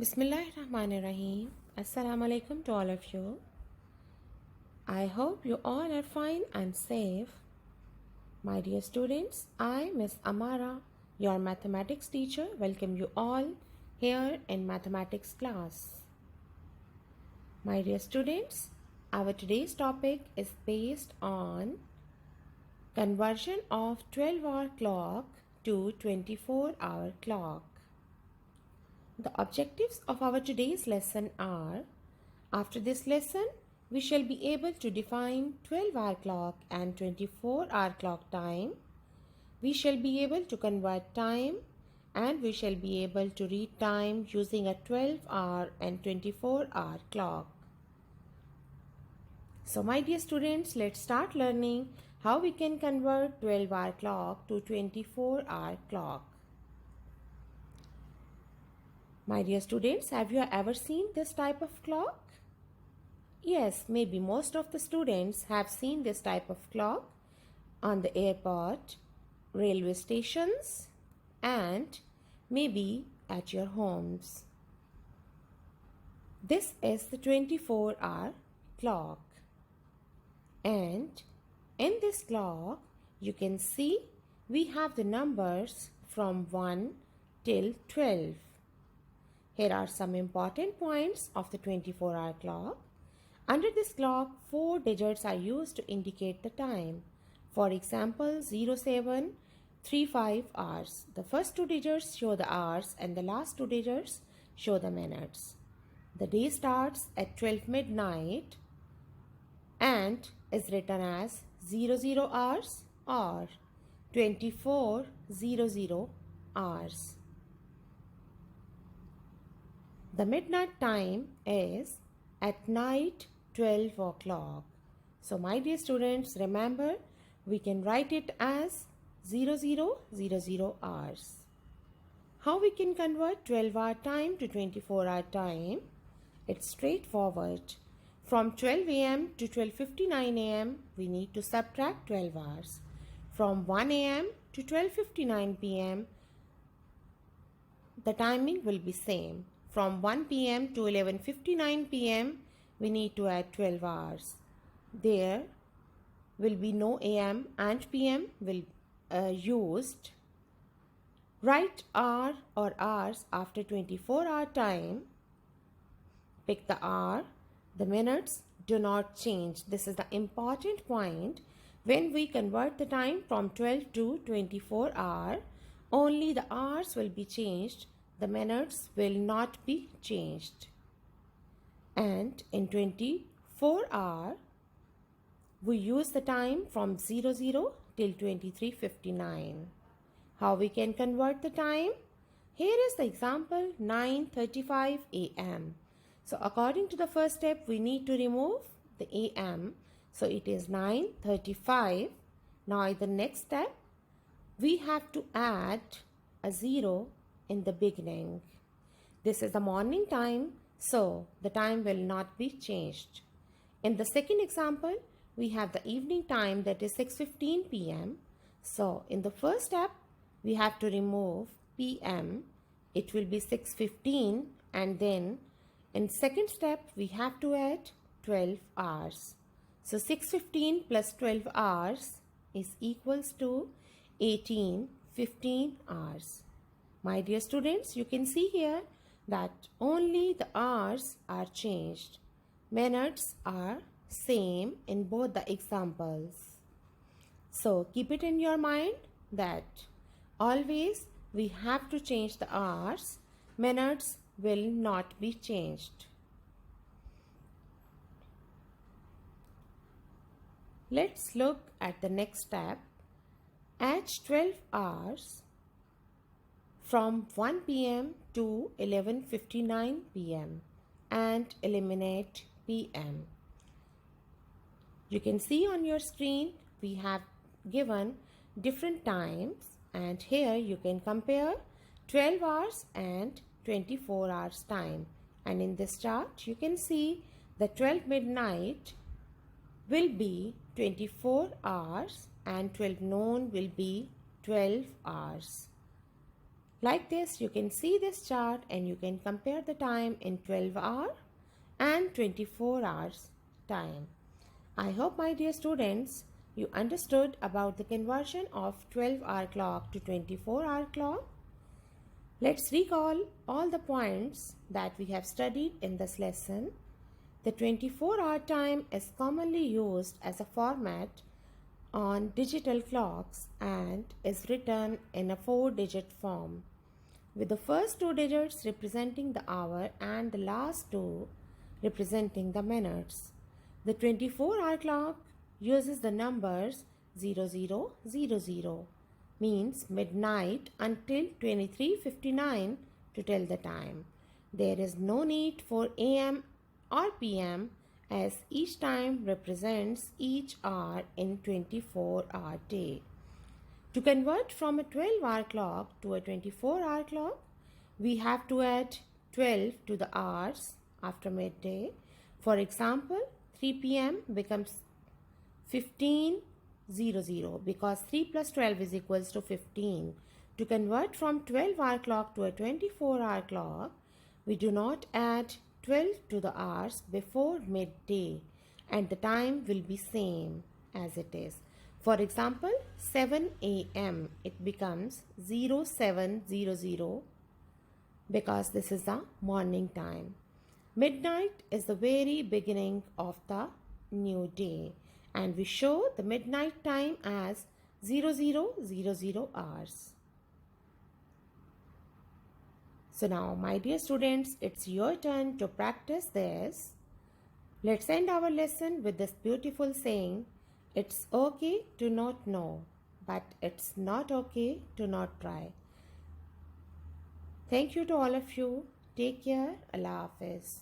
Bismillahirrahmanirrahim. Assalamu alaikum to all of you. I hope you all are fine and safe. My dear students, I, Miss Amara, your mathematics teacher, welcome you all here in mathematics class. My dear students, our today's topic is based on conversion of 12-hour clock to 24-hour clock. The objectives of our today's lesson are: after this lesson, we shall be able to define 12-hour clock and 24-hour clock time. We shall be able to convert time and we shall be able to read time using a 12-hour and 24-hour clock. So my dear students, let's start learning how we can convert 12-hour clock to 24-hour clock. My dear students, have you ever seen this type of clock? Yes, maybe most of the students have seen this type of clock on the airport, railway stations, and maybe at your homes. This is the 24-hour clock. And in this clock, you can see we have the numbers from 1 till 12. Here are some important points of the 24-hour clock. Under this clock, 4 digits are used to indicate the time. For example, 0735 hours. The first 2 digits show the hours and the last 2 digits show the minutes. The day starts at 12 midnight and is written as 00 hours or 2400 hours. The midnight time is at night 12 o'clock. So my dear students, remember we can write it as 0000 hours. How we can convert 12-hour time to 24-hour time? It's straightforward. From 12 a.m. to 12:59 a.m. we need to subtract 12 hours. From 1 a.m. to 12:59 p.m. the timing will be same. From 1 p.m. to 11:59 p.m. we need to add 12 hours. There will be no a.m. and p.m. will used. Write hour or hours after 24-hour time. Pick the hour. The minutes do not change. This is the important point. When we convert the time from 12 to 24 hour, only the hours will be changed. The minutes will not be changed. And in 24 hour, we use the time from 00 till 23:59. How we can convert the time? Here is the example 9:35 a.m. So according to the first step, we need to remove the a.m. So it is 9:35. Now in the next step, we have to add a 0 in the beginning. This is the morning time, so the time will not be changed. In the second example, we have the evening time, that is 6:15 p.m. So in the first step, we have to remove p.m. It will be 6:15, and then in second step, we have to add 12 hours. So 6:15 plus 12 hours is equals to 18:15 hours. My dear students, you can see here that only the hours are changed. Minutes are same in both the examples. So keep it in your mind that always we have to change the hours. Minutes will not be changed. Let's look at the next step. Add 12 hours from 1 p.m. to 11:59 p.m. and eliminate p.m. You can see on your screen we have given different times, and here you can compare 12 hours and 24 hours time. And in this chart you can see the 12 midnight will be 24 hours and 12 noon will be 12 hours. Like this, you can see this chart and you can compare the time in 12-hour and 24 hours time. I hope, my dear students, you understood about the conversion of 12-hour clock to 24-hour clock. Let's recall all the points that we have studied in this lesson. The 24-hour time is commonly used as a format on digital clocks and is written in a 4-digit form, with the first 2 digits representing the hour and the last 2 representing the minutes. The 24-hour clock uses the numbers 0000, means midnight, until 23:59 to tell the time. There is no need for AM or PM, as each time represents each hour in 24-hour day. To convert from a 12-hour clock to a 24-hour clock, we have to add 12 to the hours after midday. For example, 3 p.m. becomes 15:00 because 3 plus 12 is equals to 15. To convert from 12-hour clock to a 24-hour clock, we do not add 12 to the hours before midday, and the time will be same as it is. For example, 7 a.m. it becomes 0700 because this is the morning time. Midnight is the very beginning of the new day, and we show the midnight time as 0000 hours. So now, my dear students, it's your turn to practice this. Let's end our lesson with this beautiful saying, it's okay to not know, but it's not okay to not try. Thank you to all of you. Take care. Allah Hafiz.